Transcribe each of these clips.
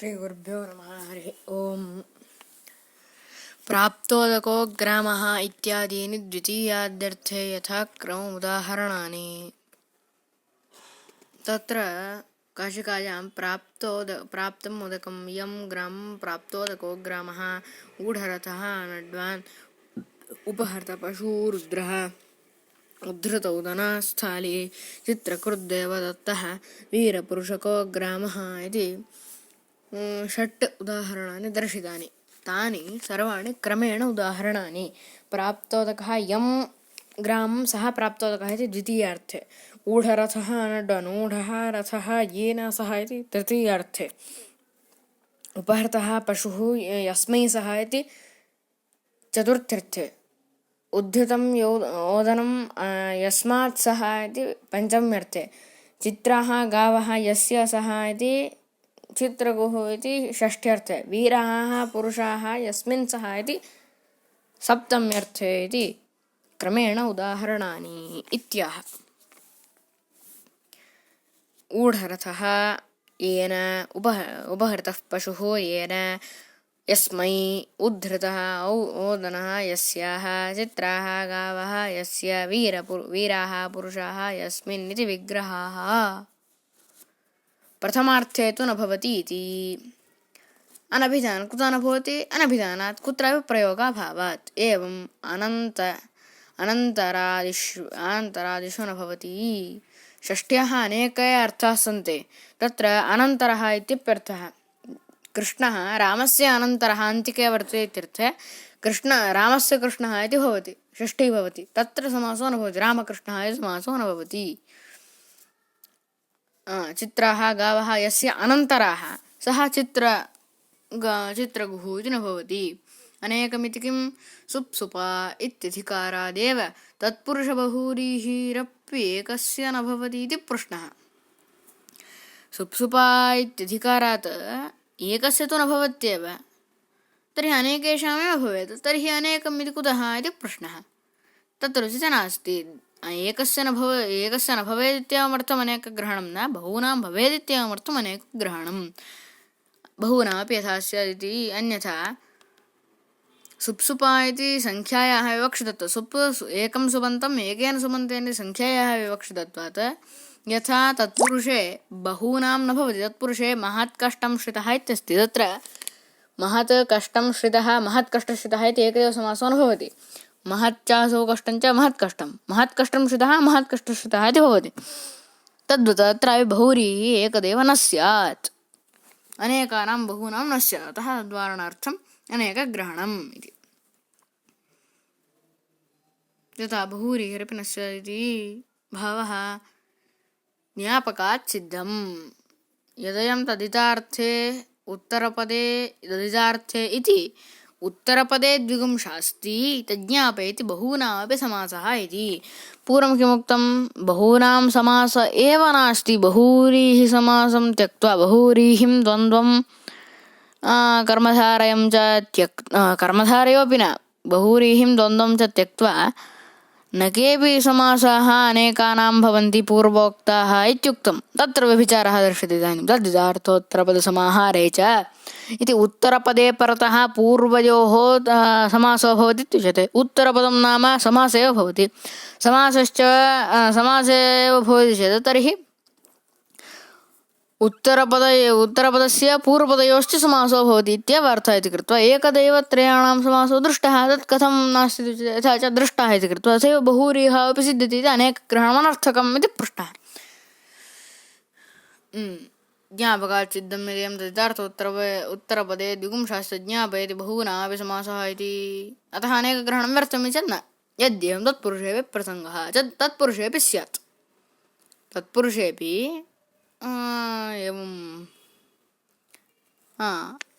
श्रीगुरुभ्यो नमः। हरिः ओम्। प्राप्तोदको ग्रामः इत्यादीनि द्वितीयाद्यर्थे यथाक्रममुदाहरणानि। तत्र काशिकायां प्राप्तम् उदकं यं ग्रामं प्राप्तोदको ग्रामः ऊढरथः नड्वान् उपहर्तपशू रुद्रः उद्धृतौ धनास्थाली चित्रकृद्देवदत्तः वीरपुरुषको ग्रामः इति षट् उदाहरणानि दर्शितानि। तानि सर्वाणि क्रमेण उदाहरणानि। प्राप्तोदकः यं ग्रामं सः प्राप्तोदकः इति द्वितीयार्थे, ऊढरथः नड्वान् रथः येन सः इति तृतीयार्थे, उपहर्तः पशुः यस्मै सः इति चतुर्थ्यर्थे, उद्धृतं ओदनं यस्मात् सः इति पञ्चम्यर्थे, चित्राः गावः यस्य सः इति चित्रगुः इति षष्ठ्यर्थे, वीराः पुरुषाः यस्मिन् सः इति सप्तम्यर्थे इति क्रमेण उदाहरणानि इत्याह। ऊढरथः येन, उपहृतः पशुः येन, यस्मै, उद्धृतः ओदनः यस्याः, चित्राः गावः यस्य, वीराः पुरुषाः यस्मिन् इति विग्रहाः। प्रथमार्थे तु न भवति इति। अनभिधानं कुतः न भवति? अनभिधानात् कुत्रापि प्रयोगाभावात्। एवम् अनन्तरादिषु न भवति। षष्ठ्याः अनेके अर्थाः सन्ति। तत्र अनन्तरः इत्यप्यर्थः कृष्णः रामस्य अनन्तरः अन्तिके वर्तते इत्यर्थे रामस्य कृष्णः इति भवति, षष्ठी भवति। तत्र समासो न भवति, रामकृष्णः इति समासो न भवति। चित्राः गावः यस्य अनन्तराः सः चित्रगुः इति न भवति। अनेकमिति किं? सुप्सुपा इत्यधिकारादेव तत्पुरुषबहुव्रीहिरप्येकस्य न भवति इति प्रश्नः। सुप्सुपा इत्यधिकारात् एकस्य तु न भवत्येव, तर्हि अनेकेषामेव भवेत्। तर्हि अनेकम् इति कुतः इति प्रश्नः। तत्र रुचिः नास्ति। एकस्य न भवेत् इत्येवमर्थम् अनेकग्रहणं न, बहूनां भवेत् इत्येवमर्थम् अनेकग्रहणं। बहूनामपि यथा स्यात् इति। अन्यथा सुप्सुपा इति संख्यायाः विवक्षितत्वात्, एकं सुबन्तम् एकेन सुबन्तेन संख्यायाः विवक्षितत्वात्, यथा तत्पुरुषे बहूनां न भवति, तत्पुरुषे महत् कष्टं श्रितः इत्यस्ति। तत्र महत् कष्टं श्रितः, महत्कष्टश्रितः इति एकदेव समासो न भवति। महच्चासौ कष्टञ्च महत्कष्टं श्रितः इति भवति। तद्वत् अत्रापि बहुव्रीहिः एकदेव न स्यात्, अनेकानां बहूनां न स्यात्। अतः तद्वारणार्थम् अनेकग्रहणम् इति। यथा बहुव्रीहिरपि न स्यात् इति भावः ज्ञापकात् सिद्धम्। यदयं तदितार्थे उत्तरपदे तदितार्थे इति उत्तरपदे द्विगुंशास्ति तज्ज्ञापयति बहूनामपि समासः इति। पूर्वं किमुक्तं? बहूनां समास एव नास्ति। बहुव्रीहि समासं त्यक्त्वा, बहुव्रीहिं द्वन्द्वं कर्मधारयं च कर्मधारयोऽपि न, बहुव्रीहिं द्वन्द्वं च त्यक्त्वा न केऽपि समासाः अनेकानां भवन्ति पूर्वोक्ताः इत्युक्तं। तत्र व्यभिचारः दर्श्यते इदानीं। तद्धितार्थोत्तरपदसमाहारे च इति उत्तरपदे परतः पूर्वयोः समासो भवति इत्युच्यते। उत्तरपदं नाम समास एव भवति। समासे एव भवति चेत् तर्हि उत्तरपदस्य पूर्वपदयोश्च समासो भवति इत्येव अर्थः इति कृत्वा एकदैव त्रयाणां समासो दृष्टः। तत् कथं नास्ति इति यथा च दृष्टः इति कृत्वा तथैव बहुव्रीहिः अपि सिद्ध्यति इति अनेकग्रहणमनर्थकम् इति पृष्टः। ज्ञापकात् सिद्धं यदयं तदितार्थोत्तरपदे द्विगुंशाश्च ज्ञापयति बहूनामपि समासः इति। अतः अनेकग्रहणं व्यर्थम् इति न। यद्येवं तत्पुरुषेऽपि प्रसङ्गः तत्पुरुषेऽपि स्यात्, तत्पुरुषेऽपि एवं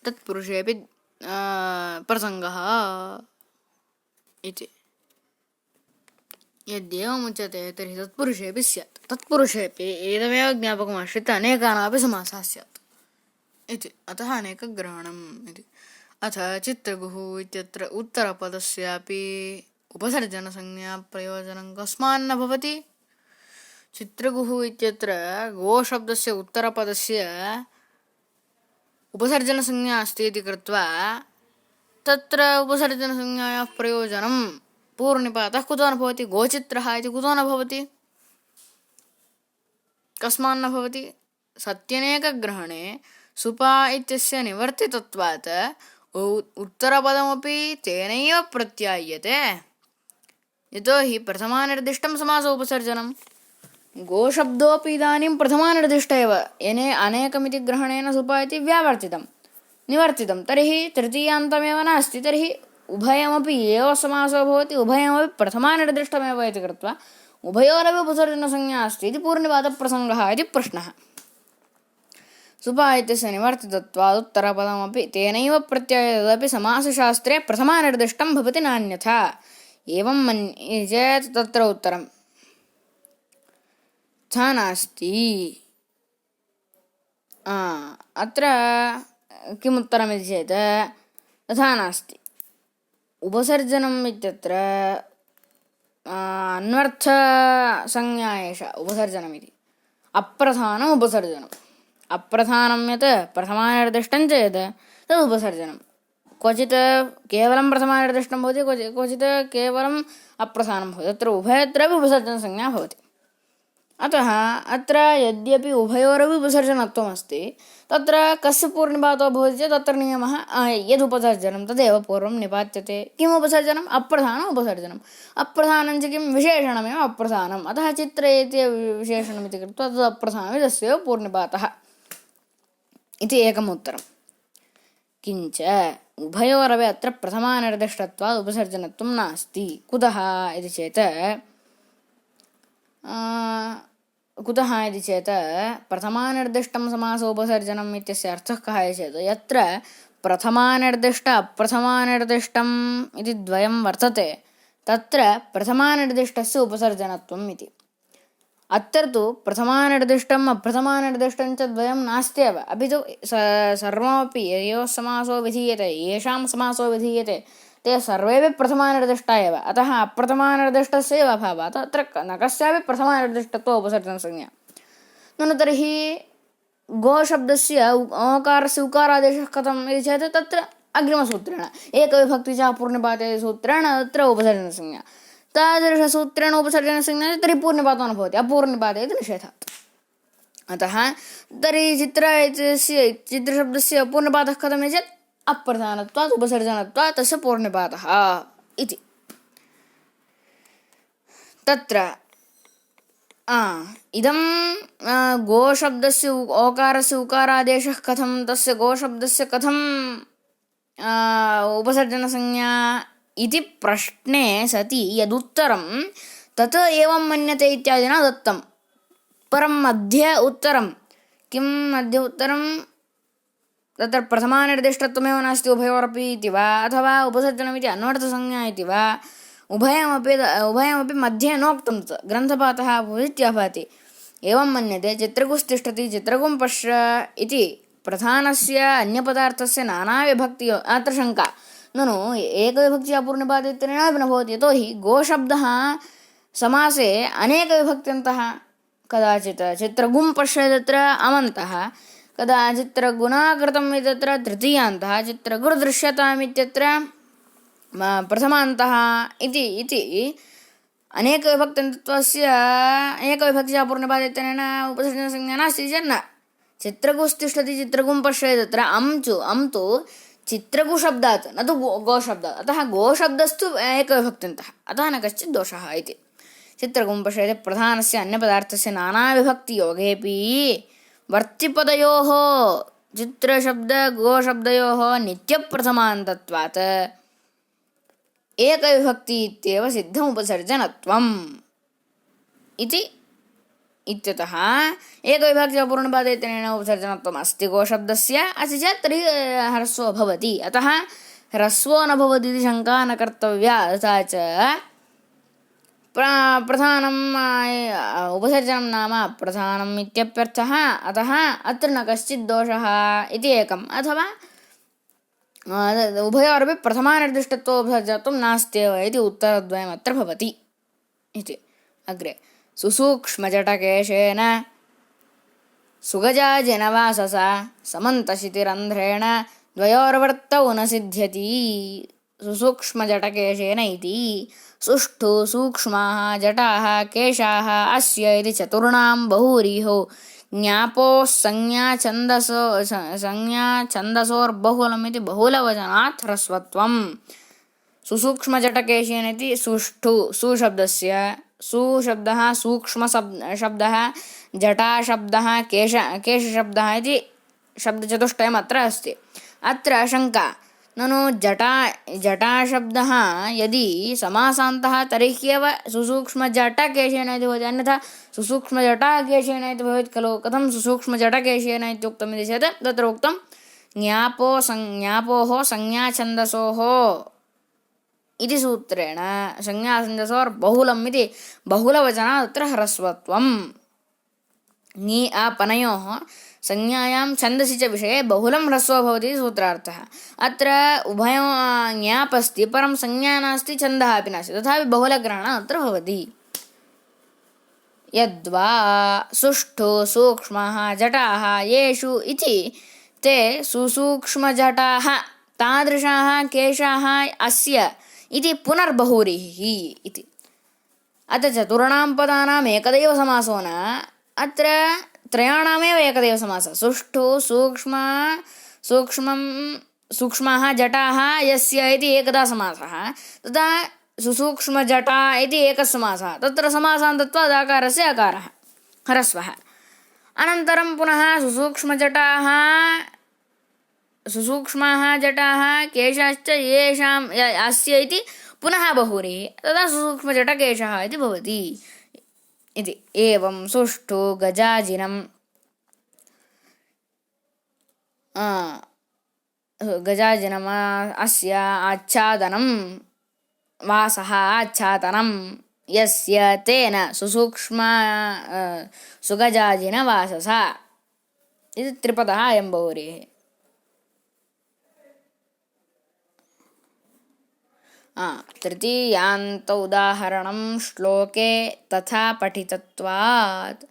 तत्पुरुषेऽपि प्रसङ्गः इति। यद्येवमुच्यते तर्हि तत्पुरुषेऽपि स्यात्, तत्पुरुषेऽपि एतमेव ज्ञापकमाश्रित्य अनेकानामपि समासः स्यात् इति। अतः अनेकग्रहणम् इति। अथ चित्रगुः इत्यत्र उत्तरपदस्यापि उपसर्जनसंज्ञा प्रयोजनं कस्मान्न भवति? चित्रगुः इत्यत्र गोशब्दस्य उत्तरपदस्य उपसर्जनसंज्ञा अस्ति इति कृत्वा तत्र उपसर्जनसंज्ञायाः प्रयोजनं पूर्वनिपातः कुतो न भवति? गोचित्रः इति कुतो न भवति? कस्मान्न भवति? सत्यनेकग्रहणे सुपा इत्यस्य निवर्तितत्वात् उत्तरपदमपि तेनैव प्रत्याय्यते। यतोहि प्रथमानिर्दिष्टं समासोपसर्जनं। गोशब्दोऽपि इदानीं प्रथमानिर्दिष्ट एव। येने अनेकमिति ग्रहणेन सुपा इति व्यावर्तितं निवर्तितं। तर्हि तृतीयान्तमेव नास्ति। तर्हि उभयमपि एव समासो भवति, उभयमपि प्रथमानिर्दिष्टमेव इति कृत्वा उभयोरपि उपसर्जनसंज्ञा अस्ति इति पूर्वनिपातप्रसङ्गः इति प्रश्नः। सुपा इत्यस्य निवर्तितत्वात् उत्तरपदमपि तेनैव प्रत्यायते, तदपि समासशास्त्रे प्रथमानिर्दिष्टं भवति नान्यथा। एवं मन्ये चेत् तत्र उत्तरं तथा नास्ति। अत्र किम् उत्तरमिति चेत् तथा नास्ति। उपसर्जनम् इत्यत्र अन्वर्थसंज्ञा एषा उपसर्जनमिति। अप्रधानम् उपसर्जनम्। अप्रधानं यत् प्रथमानिर्दिष्टं चेत् तद् उपसर्जनं। क्वचित् केवलं प्रथमानिर्दिष्टं भवति, क्वचित् केवलम् अप्रधानं भवति। तत्र उभयत्रापि उपसर्जनसंज्ञा भवति। अतः अत्र यद्यपि उभयोरपि उपसर्जनत्वमस्ति, तत्र कस्य पूर्वनिपातो भवति चेत् तत्र नियमः यदुपसर्जनं तदेव पूर्वं निपात्यते। किम् उपसर्जनम्? अप्रधानम् उपसर्जनम्। अप्रधानं च किं? विशेषणमेव अप्रधानम्। अतः चित्र इति विशेषणमिति कृत्वा तद् अप्रधानमिति तस्यैव पूर्वनिपातः इति एकम् उत्तरं। किञ्च उभयोरपि अत्र प्रथमानिर्दिष्टत्वात् उपसर्जनत्वं नास्ति। कुतः इति चेत् प्रथमानिर्दिष्टं समासोपसर्जनम् इत्यस्य अर्थः कः इति चेत् यत्र प्रथमानिर्दिष्ट अप्रथमानिर्दिष्टम् इति द्वयं वर्तते तत्र प्रथमानिर्दिष्टस्य उपसर्जनत्वम् इति। अत्र तु प्रथमानिर्दिष्टम् अप्रथमानिर्दिष्टं च द्वयं नास्त्येव, अपि तु सर्वमपि ययोः समासो विधीयते, येषां समासो विधीयते ते सर्वेपि प्रथमानिर्दिष्टा एव। अतः अप्रथमानिर्दिष्टस्य एव अभावात् अत्र न कस्यापि प्रथमानिर्दिष्टत्व उपसर्जनसंज्ञा। ननु तर्हि गोशब्दस्य ओकारस्य उकारादेशः कथम् इति चेत् तत्र अग्रिमसूत्रेण एकविभक्तिचा पूर्णिपाते सूत्रेण तत्र उपसर्जनसंज्ञा। तादृशसूत्रेण उपसर्जनसंज्ञा तर्हि पूर्णिपातो न भवति, अपूर्णिपाते इति निषेधात्। अतः तर्हि चित्रशब्दस्य पूर्णपातः कथम् इति चेत् अप्रधानत्वात् उपसर्जनत्वात् तस्य पूर्णपातः इति। तत्र इदं गोशब्दस्य ओकारस्य उकारादेशः कथं, तस्य गोशब्दस्य कथं उपसर्जनसंज्ञा इति प्रश्ने सति यदुत्तरं तत् एवं मन्यते इत्यादिना दत्तं। परं मध्ये उत्तरं किं? मध्ये उत्तरं तत्र प्रथमानिर्दिष्टत्वमेव नास्ति उभयोरपि इति वा, अथवा उपसर्जनमिति अन्वर्थसंज्ञा इति वा, उभयमपि मध्ये नोक्तं ग्रन्थपातः भूतित्यभाति। एवं मन्यते चित्रकुस्तिष्ठति चित्रकुं पश्य इति प्रधानस्य अन्यपदार्थस्य नानाविभक्तियो। अत्र शङ्का, ननु एकविभक्त्या पूर्णपातित्वेनापि न भवति, यतोहि गोशब्दः समासे अनेकविभक्त्यन्तः। कदाचित् चित्रगुं पश्य तत्र अमन्तः, कदाचित् चित्रगुणाकृतम् इत्यत्र तृतीयान्तः, चित्रगुर्दृश्यतामित्यत्र प्रथमान्तः इति अनेकविभक्त्यन्तत्वस्य एकविभक्त्या पूर्णपातित्वेन उपसर्जनसंज्ञा नास्ति चेत् न। चित्रगुस्तिष्ठति चित्रगुं पश्य तत्र अं तु चित्रगुशब्दात् न तु गोशब्दात्। अतः गोशब्दस्तु एकविभक्त्यन्तः, अतः न कश्चित् दोषः इति। चित्रगुं पश्यति प्रधानस्य अन्यपदार्थस्य नानाविभक्तियोगेऽपि वर्तिपदयोः चित्रशब्दगोशब्दयोः नित्यप्रथमान्तत्वात् एकविभक्ति इत्येव सिद्धमुपसर्जनत्वम् इति। इत्यतः एकविभक्त्या पूर्णपातित्वेन उपसर्जनत्वम् अस्ति गोशब्दस्य, अस्ति चेत् तर्हि ह्रस्वो भवति। अतः ह्रस्वो न भवति इति शङ्का न कर्तव्या। तथा च प्रधानम् उपसर्जनं नाम प्रधानम् इत्यप्यर्थः। अतः अत्र न कश्चित् दोषः इति एकम्। अथवा उभयोरपि प्रथमानिर्दिष्टत्वोपसर्जत्वं नास्त्येव इति उत्तरद्वयम् अत्र भवति इति। अग्रे सुसूक्ष्मजटकेशेन सुगजाजिनवाससा समन्तशितिरन्ध्रेण द्वयोर्वर्तौ न सिद्ध्यति सुसूक्ष्मजटकेशेन इति। सुष्ठु सूक्ष्माः जटाः केशाः अस्य इति चतुर्णां बहुव्रीहौ ज्ञापोः संज्ञाछन्दसोर्बहुलमिति बहुलवचनात् ह्रस्वत्वम्। सुसूक्ष्मजटकेशेन इति सुष्ठु सुशब्दस्य सुशब्दः सूक्ष्मशब्दः जटाशब्दः केशशब्दः इति शब्दचतुष्टयम् अत्र अस्ति। अत्र शङ्का, ननु जटाशब्दः यदि समासान्तः तर्ह्येव सुसूक्ष्मजटकेशेन इति भवति, अन्यथा सुसूक्ष्मजटाकेशेन इति भवेत् खलु। कथं सुसूक्ष्मजटकेशेन इत्युक्तम् इति चेत् तत्र उक्तं ज्ञापोः संज्ञाछन्दसोः इति सूत्रेण संज्ञाछन्दसोर्बहुलम् इति बहुलवचनात् तत्र ह्रस्वत्वम्। ङि अपनयोः संज्ञायां छन्दसि च विषये बहुलं ह्रस्वो भवति सूत्रार्थः। अत्र उभयो ज्ञापस्ति परं संज्ञा नास्ति छन्दः अपि नास्ति, तथापि बहुलग्रहणम् अत्र भवति। यद्वा सुष्ठु सूक्ष्माः जटाः येषु इति ते सुसूक्ष्मजटाः तादृशाः केशाः अस्य इति पुनर्बहुव्रीहिः इति। अत्र चतुर्णां पदानाम् एकदैव समासो न, अत्र त्रयाणामेव एकदैव समासः। सुष्ठु सूक्ष्माः जटाः यस्य इति एकदा समासः, तदा सुसूक्ष्मजटा इति एकः समासः। तत्र समासान् दत्वा आकारस्य अकारः ह्रस्वः। अनन्तरं पुनः सुसूक्ष्माः जटाः केशाश्च येषाम् अस्य इति पुनः बहुव्रीहि, तदा सुसूक्ष्मजटकेशः इति भवति इति। एवं सुष्ठु गजाजिनम् अस्य आच्छादनं वासः आच्छादनं यस्य तेन सुगजाजिनवाससा इति त्रिपदः अयं बहुव्रीहिः। तृतीयान्त उदाहरणं श्लोके तथा पठितत्वात्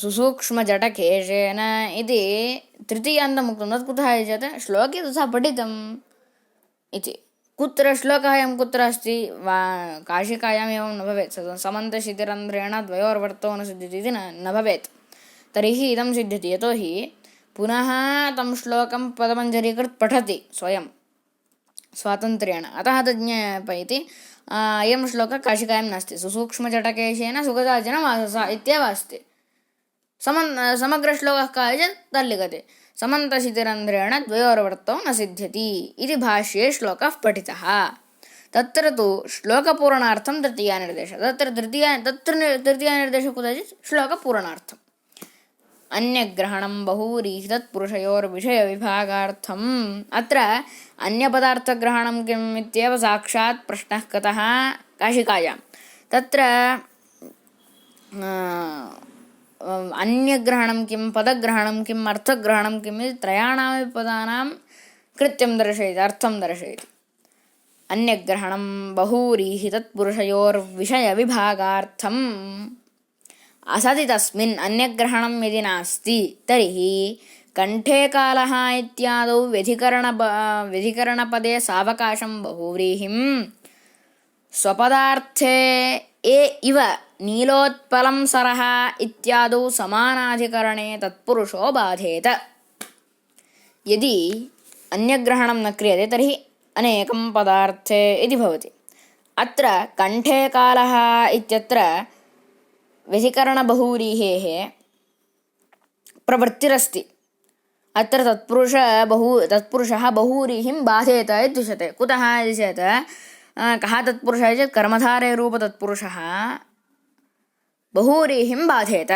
सुसूक्ष्मजटकेशेन इति तृतीयान्तम् उक्तं। तत् कुतः इति चेत् श्लोके तथा पठितम् इति। कुत्र श्लोकः अयं कुत्र अस्ति? काशिकायाम् एवं न भवेत्। समन्तशितिरन्ध्रेण द्वयोर्वर्तौ न सिद्ध्यति इति न भवेत्। तर्हि इदं सिद्ध्यति, यतोहि पुनः तं श्लोकं पदमञ्जरीकृत् पठति स्वयं स्वातन्त्र्येण, अतः तद् ज्ञापयति। अयं श्लोकः काशिकायां नास्ति। सुसूक्ष्मजटकेशेन सुगजाजिनवाससा इत्येव अस्ति। समग्रश्लोकः कः चेत् तल्लिखति समन्तशितिरन्ध्रेण द्वयोर्वर्तौ न सिद्ध्यति इति भाष्ये श्लोकः पठितः। तत्र तु श्लोकपूरणार्थं तृतीयानिर्देशः। तत्र तृतीयानिर्देशः कुतचित् श्लोकपूरणार्थम्। अन्यग्रहणं बहुव्रीहि तत्पुरुषयोर्विषयविभागार्थम्। अत्र अन्यपदार्थग्रहणं किम् इत्येव साक्षात् प्रश्नः कृतः काशिकायां। तत्र अन्यग्रहणं किं, पदग्रहणं किम्, अर्थग्रहणं किम् इति त्रयाणामपि पदानां कृत्यं दर्शयति, अर्थं दर्शयति। अन्यग्रहणं बहुव्रीहि तत्पुरुषयोर्विषयविभागार्थम्। असति तस्मिन् अन्यग्रहणं यदि नास्ति तर्हि कण्ठे कालः इत्यादौ व्यधिकरणपदे सावकाशं बहुव्रीहिं स्वपदार्थे इव नीलोत्पलं सरः इत्यादौ समानाधिकरणे तत्पुरुषो बाधेत। यदि अन्यग्रहणं न क्रियते तर्हि अनेकं पदार्थे इति भवति। अत्र कण्ठे कालः इत्यत्र व्यधिकरणबहुव्रीहेः प्रवृत्तिरस्ति। अत्र तत्पुरुषः बहुव्रीहिं बाधेत इत्युच्यते। कुतः इति चेत् कः तत्पुरुषः चेत् कर्मधारयरूपतत्पुरुषः बहुव्रीहिं बाधेत।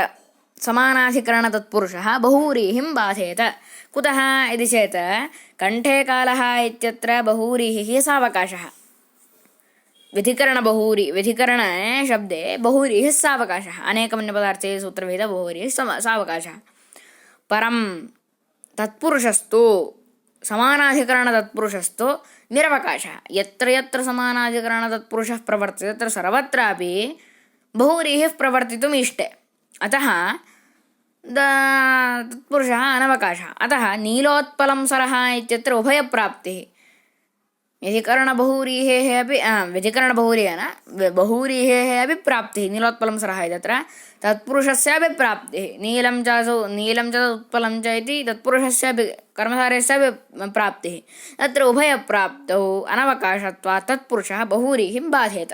समानाधिकरणतत्पुरुषः बहुव्रीहिं बाधेत। कुतः इति चेत् कण्ठे कालः इत्यत्र बहुव्रीहिः सावकाशः। व्यधिकरणे शब्दे बहुव्रीहिः सावकाशः। अनेकमन्यपदार्थे सूत्रभेदः बहुव्रीहिः सावकाशः। परं तत्पुरुषस्तु समानाधिकरणतत्पुरुषस्तु निरवकाशः। यत्र यत्र समानाधिकरणतत्पुरुषः प्रवर्तते तत्र सर्वत्रापि बहुव्रीहिः प्रवर्तितुम् इष्टे। अतः तत्पुरुषः अनवकाशः। अतः नीलोत्पलं सरः इत्यत्र उभयप्राप्तिः। व्यधिकरणबहुव्रीहेः अपि व्यधिकरणबहुव्रीहेः न बहुव्रीहेः अपि प्राप्तिः नीलोत्पलं सरः इत्यत्र तत्पुरुषस्यापि प्राप्तिः। नीलं च उत्पलं च इति तत्पुरुषस्यापि कर्मधारस्यापि प्राप्तिः। तत्र उभयप्राप्तौ अनवकाशत्वात् तत्पुरुषः बहुव्रीहिं बाधेत।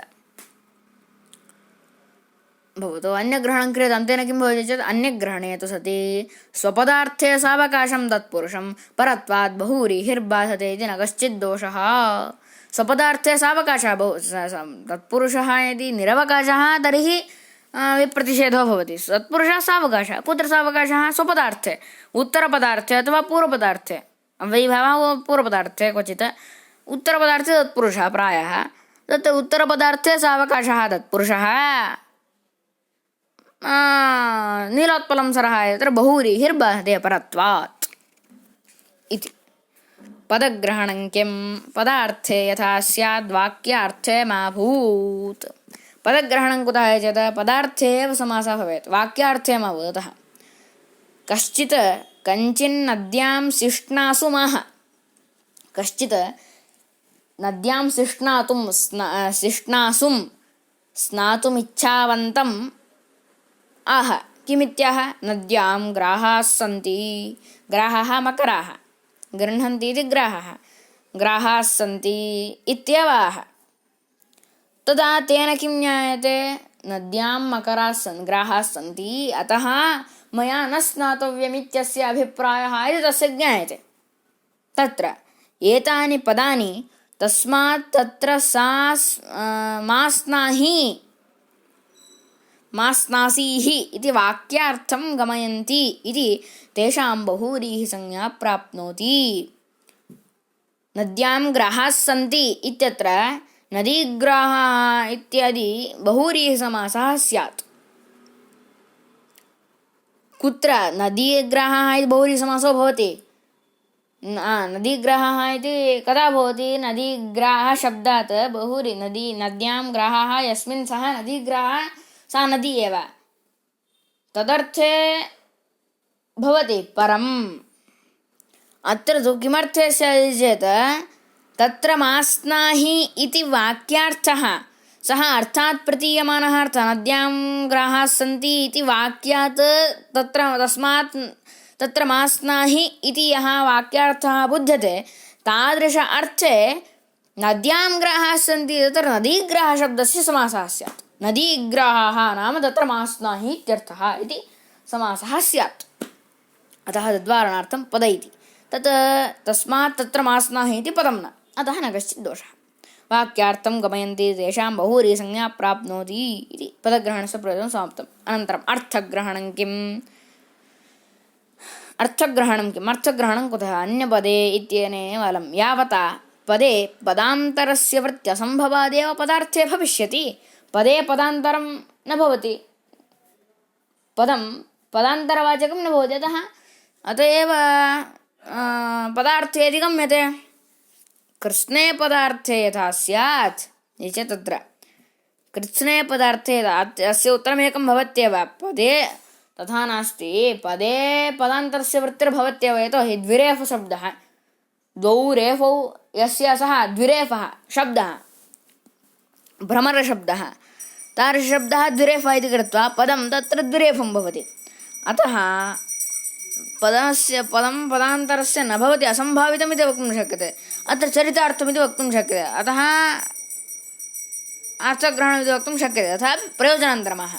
भवतु अन्यग्रहणं क्रियतां तेन किं भवति चेत् अन्यग्रहणे तु सति स्वपदार्थे सावकाशं तत्पुरुषं परत्वात् बहुव्रीहिर्बाधते इति न कश्चित् दोषः। स्वपदार्थे सावकाशः तत्पुरुषः यदि निरवकाशः तर्हि विप्रतिषेधो भवति। तत्पुरुषः सावकाशः कुत्र सावकाशः स्वपदार्थे उत्तरपदार्थे अथवा पूर्वपदार्थे वैभवः पूर्वपदार्थे क्वचित् उत्तरपदार्थे तत्पुरुषः प्रायः तत् उत्तरपदार्थे सावकाशः तत्पुरुषः नीलोत्पलं सरः यत्र बहुव्रीहिर्बाधते परत्वात् इति। पदग्रहणं किं पदार्थे यथा स्याद् वाक्यार्थे मा भूत्। पदग्रहणं कुतः चेत् पदार्थे एव समासः भवेत् वाक्यार्थे मा भूत्। अतः कश्चित् कञ्चिन्नद्यां सिष्णासु माह कश्चित् नद्यां सिष्णासुं स्नातुमिच्छावन्तम् आह किमित्याह नद्यां ग्राहाः सन्ति ग्राहाः मकराः गृह्णन्ति इति ग्राहाः सन्ति इत्येव आह। तदा तेन किं ज्ञायते नद्यां ग्राहाः सन्ति अतः मया न स्नातव्यमित्यस्य अभिप्रायः इति तस्य ज्ञायते। तत्र एतानि पदानि तस्मात् तत्र मास्नासीः इति वाक्यार्थं गमयन्ति इति तेषां बहुव्रीहिसंज्ञा प्राप्नोति। नद्यां ग्राहाः सन्ति इत्यत्र नदीग्राहाः इत्यादि बहुव्रीहिसमासः स्यात्। कुत्र नदीग्राहाः इति बहुव्रीहिसमासो भवति नदीग्राहाः इति कदा भवति नदीग्राहशब्दात् नद्यां ग्राहाः यस्मिन् सः नदीग्राहः सा नदी एव तदर्थे भवति। परम् अत्र तु किमर्थे स्यात् चेत् तत्र मास्नाहि इति वाक्यार्थः सः अर्थात् प्रतीयमानः अर्थः नद्यां ग्राहाः सन्ति इति वाक्यात् तस्मात् तत्र मास्नाहि इति यः वाक्यार्थः बुध्यते तादृश अर्थे नद्यां ग्राहाः सन्ति तत्र नदीग्राहशब्दस्य समासः स्यात्। नदीग्राहाः नाम तत्र मास्नाहि इत्यर्थः इति समासः स्यात्। अतः तद्वारणार्थं पद इति तस्मात् तत्र मास्नाहि इति पदं न अतः न कश्चित् दोषः। वाक्यार्थं गमयन्ति तेषां बहुव्रीहिसंज्ञा प्राप्नोति इति पदग्रहणस्य प्रयोजनं समाप्तम्। अनन्तरम् अर्थग्रहणं किम् अर्थग्रहणं कुतः अन्यपदे इत्यनेन अलं यावता पदे पदान्तरस्य वृत्त्यसम्भवादेव पदार्थे भविष्यति। पदे पदान्तरं न भवति पदं पदान्तरवाचकं न भवति अत एव पदार्थे अधिगम्यते। कृत्स्ने पदार्थे यथा स्यात् चेत् तत्र कृत्स्ने पदार्थे अस्य उत्तरमेकं भवत्येव पदे तथा नास्ति। पदे पदान्तरस्य वृत्तिर्भवत्येव यतोहि द्विरेफशब्दः द्वौ रेफौ यस्य सः द्विरेफः शब्दः भ्रमरशब्दः तादृशशब्दः द्विरेफः इति कृत्वा पदं तत्र द्विरेफं भवति। अतः पदं पदान्तरस्य न भवति असम्भावितमिति वक्तुं शक्यते। अत्र चरितार्थमिति वक्तुं शक्यते अतः अर्थग्रहणमिति वक्तुं शक्यते। तथा प्रयोजनान्तरमः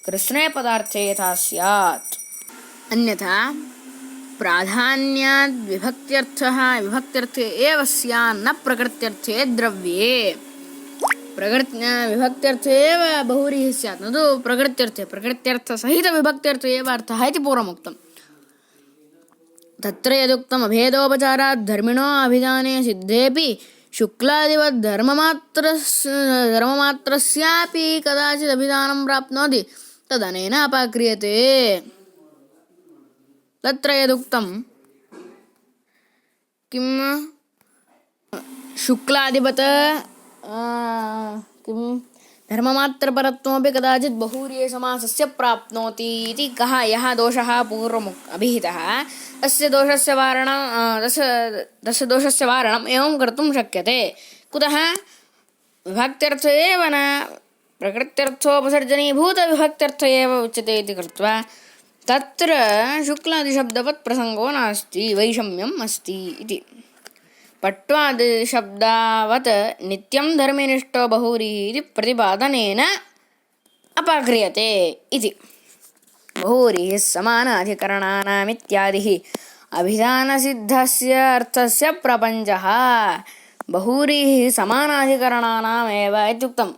कृत्स्ने पदार्थे यथा स्यात्। अन्यथा प्राधान्याद् विभक्त्यर्थे एव स्यान्न प्रकृत्यर्थे द्रव्ये। विभक्त्यर्थे एव बहुव्रीहिः स्यात् न तु प्रकृत्यर्थसहितविभक्त्यर्थे एव अर्थः इति पूर्वमुक्तम्। तत्र यदुक्तम् अभेदोपचारात् धर्मिणो अभिधाने सिद्धेपि शुक्लादिवद् धर्ममात्रस्यापि कदाचित् अभिधानं प्राप्नोति तदनेन अपाक्रियते। तत्र यदुक्तं किं शुक्लादिवत् धर्ममात्रपरत्वमपि कदाचित् बहुव्रीहिसमासस्य प्राप्नोति इति कः यः दोषः अभिहितः तस्य दोषस्य वारणम् एवं कर्तुं शक्यते. कुतः? विभक्त्यर्थ एव न प्रकृत्यर्थोपसर्जनीभूतविभक्त्यर्थ एव उच्यते इति कृत्वा तत्र शुक्लादिशब्दवत् प्रसङ्गो नास्ति, वैषम्यम् अस्ति इति. पट्वादिशब्दावत् नित्यं धर्मिनिष्ठो बहुव्रीहि इति प्रतिपादनेन अपाक्रियते इति. बहुव्रीहिः समानाधिकरणानामित्यादिः अभिधानसिद्धस्य अर्थस्य प्रपञ्चः. बहुव्रीहिः समानाधिकरणानामेव इत्युक्तं.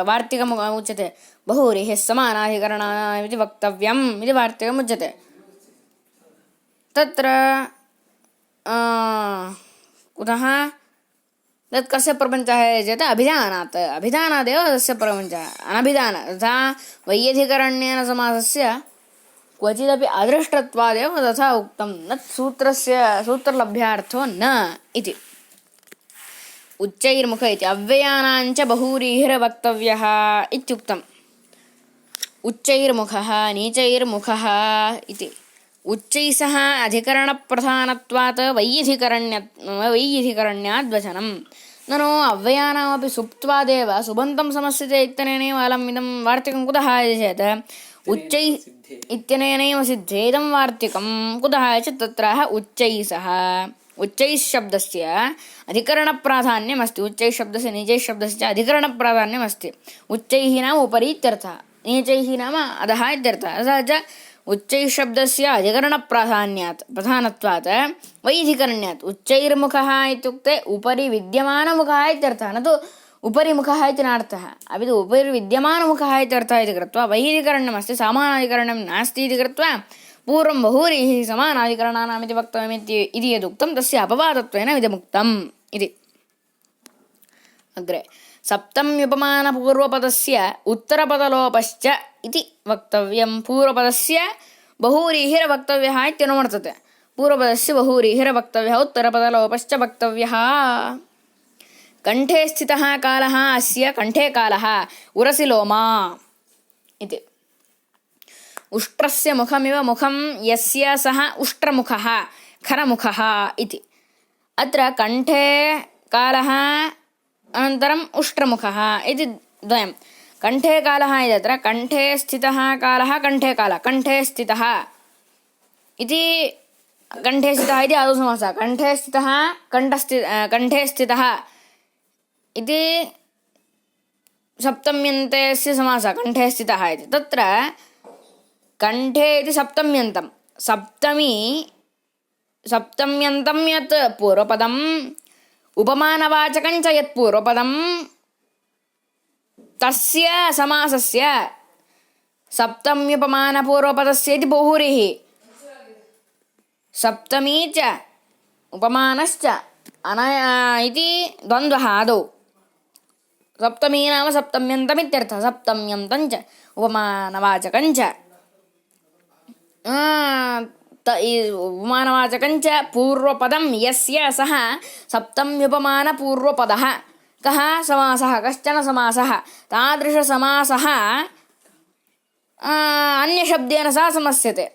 वार्तिकम् उच्यते बहुव्रीहिः समानाधिकरणानाम् इति वक्तव्यम् इति वार्तिकम् उच्यते. तत्र कुतः तत् कस्य प्रपञ्चः चेत् अभिधानादेव तस्य प्रपञ्चः. अनभिधान तथा वैयधिकरण्येन समासस्य क्वचिदपि अदृष्टत्वादेव तथा उक्तं. न सूत्रलभ्यार्थो न इति. उच्चैर्मुख इति अव्ययानाञ्च बहुव्रीहिर्वक्तव्यः इत्युक्तम्. उच्चैर्मुखः नीचैर्मुखः इति. उच्चैः सह अधिकरणप्रधानत्वात् वैयधिकरण्याद्वचनं. ननु अव्ययानामपि सुप्त्वादेव सुबन्तं समस्यते इत्यनेनैव अलम् इदं वार्तिकं कुतः इति चेत् उच्चैः इत्यनेनैव सिद्धे इदं वार्तिकं. कुतः चेत् तत्र उच्चैः सह उच्चैः शब्दस्य अधिकरणप्राधान्यमस्ति. उच्चैः शब्दस्य नीचैः शब्दस्य अधिकरणप्राधान्यमस्ति. उच्चैः नाम उपरि इत्यर्थः, नीचैः नाम अधः इत्यर्थः. तथा च उच्चैः शब्दस्य प्रधानत्वात् वैधिकरण्यात्. उच्चैर्मुखः इत्युक्ते उपरि विद्यमानमुखः इत्यर्थः, न तु उपरि मुखः इति नार्थः, अपि तु उपरि विद्यमानमुखः इत्यर्थः इति कृत्वा वैधिकरण्यमस्ति, समानाधिकरण्यं नास्ति इति कृत्वा पूर्वं बहुव्रीहिः समानाधिकरणानाम् इति वक्तव्यम् इति यदुक्तं तस्य अपवादत्वेन इदमुक्तम् इति. अग्रे सप्तम्युपमानपूर्वपदस्य उत्तरपदलोपश्च इति वक्तव्यं. पूर्वपदस्य बहुव्रीहिर्वक्तव्यः इत्यनुवर्तते. पूर्वपदस्य बहुव्रीहिर्वक्तव्यः, उत्तरपदलोपश्च वक्तव्यः. कण्ठे स्थितः कालः अस्य कण्ठे कालः उरसि लोमा इति. उष्ट्रस्य मुखमिव मुखं यस्य सः उष्ट्रमुखः खरमुखः इति. अत्र कण्ठे कालः अनन्तरम् उष्ट्रमुखः इति द्वयं. कण्ठे कालः इत्यत्र कण्ठे स्थितः कालः कण्ठे कालः कण्ठे स्थितः इति. कण्ठे स्थितः इति आदौ समासः. कण्ठे स्थितः कण्ठे स्थितः इति सप्तम्यन्तस्य समासः. कण्ठे स्थितः इति तत्र कण्ठे इति सप्तम्यन्तं. सप्तम्यन्तं यत् पूर्वपदम् उपमानवाचकं च यत् पूर्वपदं तस्य समासस्य सप्तम्युपमानपूर्वपदस्य इति बहुव्रीहिः. सप्तमी च उपमानश्च इति द्वन्द्वः आदौ. सप्तमी नाम सप्तम्यन्तमित्यर्थः. सप्तम्यन्तं च उपमानवाचकं च उपमानवाचकं च पूर्वपदं यस्य सः सप्तम्युपमानपूर्वपदः. कः समासः? कश्चन समासः. तादृशसमासः अन्यशब्देन सह समस्यते.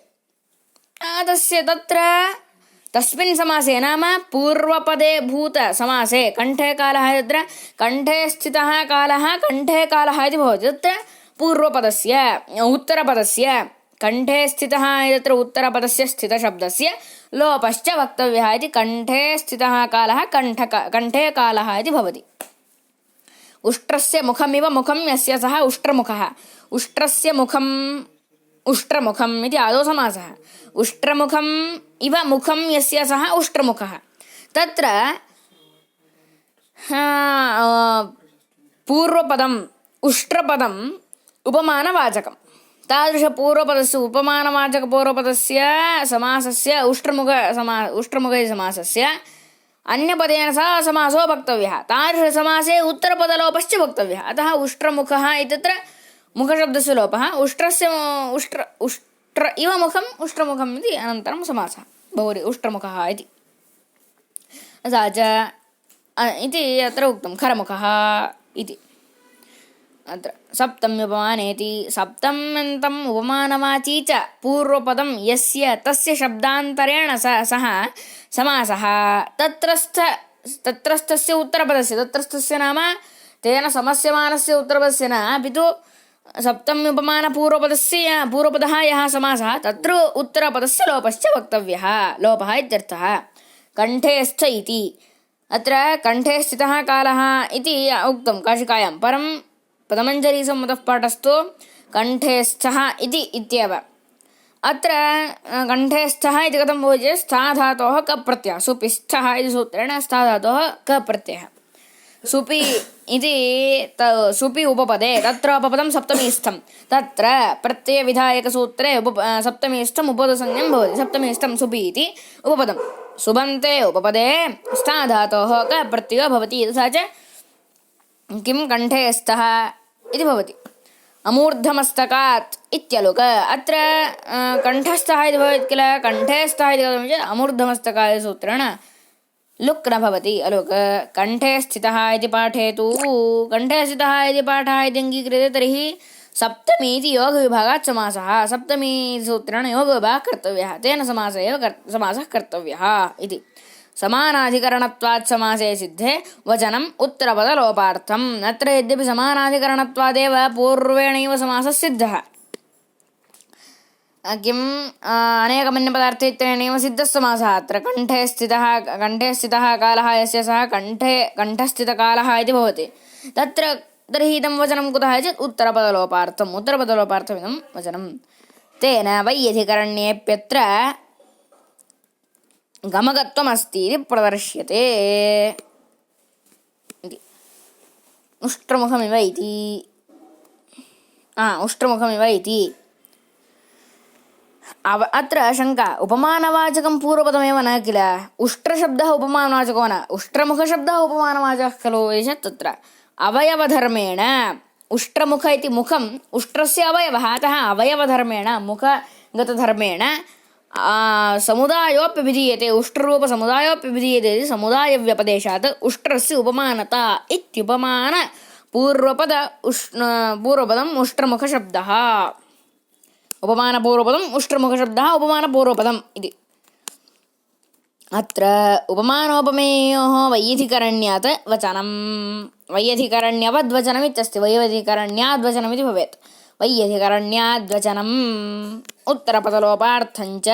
तस्मिन् समासे नाम पूर्वपदे भूतसमासे कण्ठे कालः तत्र कण्ठे स्थितः कालः कण्ठे कालः इति भवति. तत्र पूर्वपदस्य उत्तरपदस्य कण्ठे स्थितः इत्यत्र उत्तरपदस्य स्थितशब्दस्य लोपश्च वक्तव्यः इति. कण्ठे स्थितः कालः कण्ठे कालः इति भवति. उष्ट्रस्य मुखमिव मुखं यस्य सः उष्ट्रमुखः. उष्ट्रस्य मुखम् उष्ट्रमुखम् इति आदौ समासः. उष्ट्रमुखम् इव मुखं यस्य सः उष्ट्रमुखः. तत्र पूर्वपदम् उष्ट्रपदम् उपमानवाचकं. तादृशपूर्वपदस्य उपमानवाचकपूर्वपदस्य समासस्य उष्ट्रमुख इति समासस्य अन्यपदेन सह समासो वक्तव्यः. तादृशसमासे उत्तरपदलोपश्च वक्तव्यः. अतः उष्ट्रमुखः इत्यत्र मुखशब्दस्य लोपः. उष्ट्र इव मुखम् उष्ट्रमुखम् इति अनन्तरं समासः बहुव्रीहि उष्ट्रमुखः इति. तथा च इति अत्र उक्तं खरमुखः इति. अत्र सप्तम्युपमानेति सप्तम्यन्तम् उपमानवाची च पूर्वपदं यस्य तस्य शब्दान्तरेण सह समासः तत्रस्थस्य उत्तरपदस्य तत्रस्थस्य नाम तेन समस्यमानस्य उत्तरपदस्य न अपि तु पूर्वपदः यः समासः तत्र उत्तरपदस्य लोपश्च वक्तव्यः लोपः इत्यर्थः। कण्ठे स्थ इति अत्र कण्ठे स्थितः कालः इति उक्तं काशिकायां परं पदमञ्जरीसम्मतः पाठस्तु कण्ठे स्थः इति इत्येव। अत्र कण्ठे स्थः इति कथं भवति चेत् स्थाधातोः कप्रत्ययः सुपिस्थः इति सूत्रेण स्थाधातोः कप्रत्ययः सुपि इति सुपि उपपदे तत्र उपपदं सप्तमीस्थं तत्र प्रत्ययविधायकसूत्रे सप्तमीस्थम् उपपदसंज्ञं भवति सप्तमीस्थं सुपि इति उपपदं सुबन्ते उपपदे स्थाधातोः कप्रत्ययो भवति तथा च किं कण्ठे स्तः इति भवति। अमूर्धमस्तकात् इत्यलुक अत्र कण्ठस्थः इति भवेत् किल कण्ठे स्तः इति वदामः चेत् अमूर्धमस्तकात् सूत्रेण लुक् न भवति अलुक। कण्ठे स्थितः इति पाठे तु कण्ठे स्थितः इति पाठः इति अङ्गीक्रियते तर्हि सप्तमी इति योगविभागात् समासः सप्तमी सूत्रेण योगविभागः कर्तव्यः तेन समासः कर्तव्यः इति। समानाधिकरणत्वात् समासे सिद्धे वचनम् उत्तरपदलोपार्थम् अत्र यद्यपि समानाधिकरणत्वादेव पूर्वेणैव समासः सिद्धः किम् अनेकमन्यपदार्थे इत्यनेनैव सिद्धः समासः अत्र कण्ठे स्थितः कालः यस्य सः कण्ठस्थितकालः इति भवति तत्र तर्हि इदं वचनं कुतः चेत् उत्तरपदलोपार्थमिदं वचनं तेन वैयधिकरण्येऽप्यत्र गमकत्वमस्ति इति प्रदर्श्यते उष्ट्रमुखमिव इति अत्र शङ्का उपमानवाचकं पूर्वपदमेव न किल उष्ट्रशब्दः उपमानवाचको न उष्ट्रमुखशब्दः उपमानवाचकः खलु चेत् तत्र अवयवधर्मेण उष्ट्रमुख इति मुखम् उष्ट्रस्य अवयवः अतः अवयवधर्मेण मुखगतधर्मेण समुदायोऽप्यभिधीयते उष्ट्ररूपसमुदायोऽप्यभिधीयते इति समुदायव्यपदेशात् उष्ट्रस्य उपमानता पूर्वपदम् उष्ट्रमुखशब्दः उपमानपूर्वपदम् उष्ट्रमुखशब्दः उपमानपूर्वपदम् इति। अत्र उपमानोपमेयोः वैयधिकरण्यात् वचनं वैयधिकरण्यवद्वचनमित्यस्ति वैयधिकरण्याद्वचनमिति भवेत् वैयधिकरण्याद्वचनम् उत्तरपदलोपार्थञ्च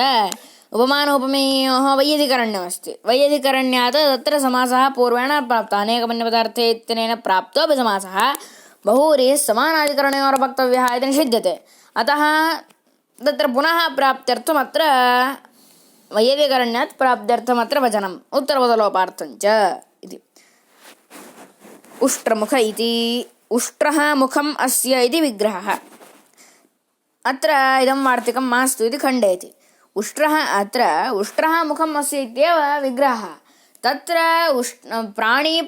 उपमानोपमेयोः वैयधिकरण्यमस्ति वैयधिकरण्यात् तत्र समासः पूर्वेण प्राप्तः अनेकमन्यपदार्थे इत्यनेन प्राप्तोऽपि समासः बहुव्रीहिः समानाधिकरणयोर्वक्तव्यः इति निषिध्यते अतः तत्र पुनः प्राप्त्यर्थमत्र वैयधिकरण्यात् प्राप्त्यर्थमत्र वचनम् उत्तरपदलोपार्थञ्च इति। उष्ट्रमुख इति उष्ट्रः मुखम् अस्य इति विग्रहः अत्र इदं वार्तिकं मास्तु इति खण्डयति उष्ट्रः मुखम् अस्य इत्येव विग्रहः तत्र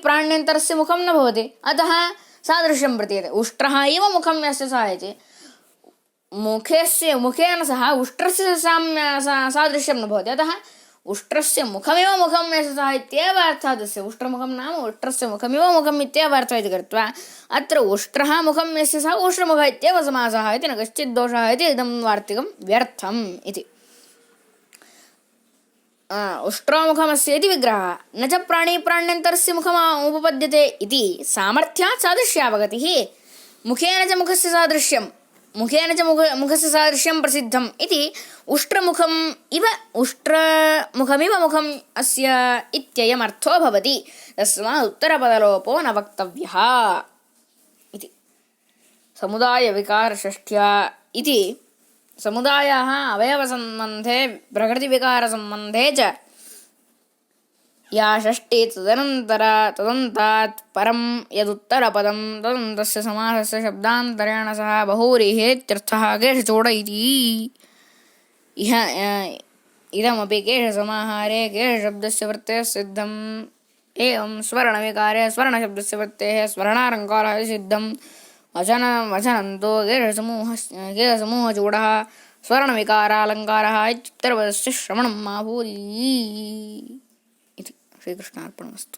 प्राण्यन्तरस्य मुखं न भवति अतः सादृश्यं प्रतीयते उष्ट्रः एव मुखं यस्य सः इति मुखेन सह उष्ट्रस्य सादृश्यं न भवति अतः उष्ट्रस्य मुखमेव मुखं यस्य सः इत्येव अर्थः तस्य उष्ट्रमुखं नाम उष्ट्रस्य मुखमिव मुखम् इत्येव अर्थः इति कृत्वा अत्र उष्ट्रः मुखं यस्य सः उष्ट्रमुख इत्येव समासः इति न कश्चित् दोषः इति इदं वार्तिकं व्यर्थम् इति। उष्ट्रोमुखमस्य इति विग्रहः न च प्राण्यन्तरस्य मुखम् उपपद्यते इति सामर्थ्यात् सादृश्यावगतिः मुखेन च मुखस्य सादृश्यं प्रसिद्धम् इति उष्ट्रमुखमिव मुखम् अस्य इत्ययमर्थो भवति तस्मात् उत्तरपदलोपो न वक्तव्यः इति। समुदायविकारषष्ठ्या इति समुदायाः अवयवसम्बन्धे प्रकृतिविकारसम्बन्धे च या षष्ठी तदन्तात् परं यदुत्तरपदं तदन्तस्य समासस्य शब्दान्तरेण सह बहुव्रीहित्यर्थः केशचूड इति। इदमपि केशसमाहारे केशशब्दस्य वृत्तेः सिद्धम् एवं स्वर्णविकारे स्वर्णशब्दस्य वृत्तेः स्वर्णालङ्कारः सिद्धं वचनन्तो केशसमूहचूडः स्वर्णविकारालङ्कारः इत्युत्तरपदस्य श्रवणं मा भूरि इति। श्रीकृष्णार्पणमस्तु।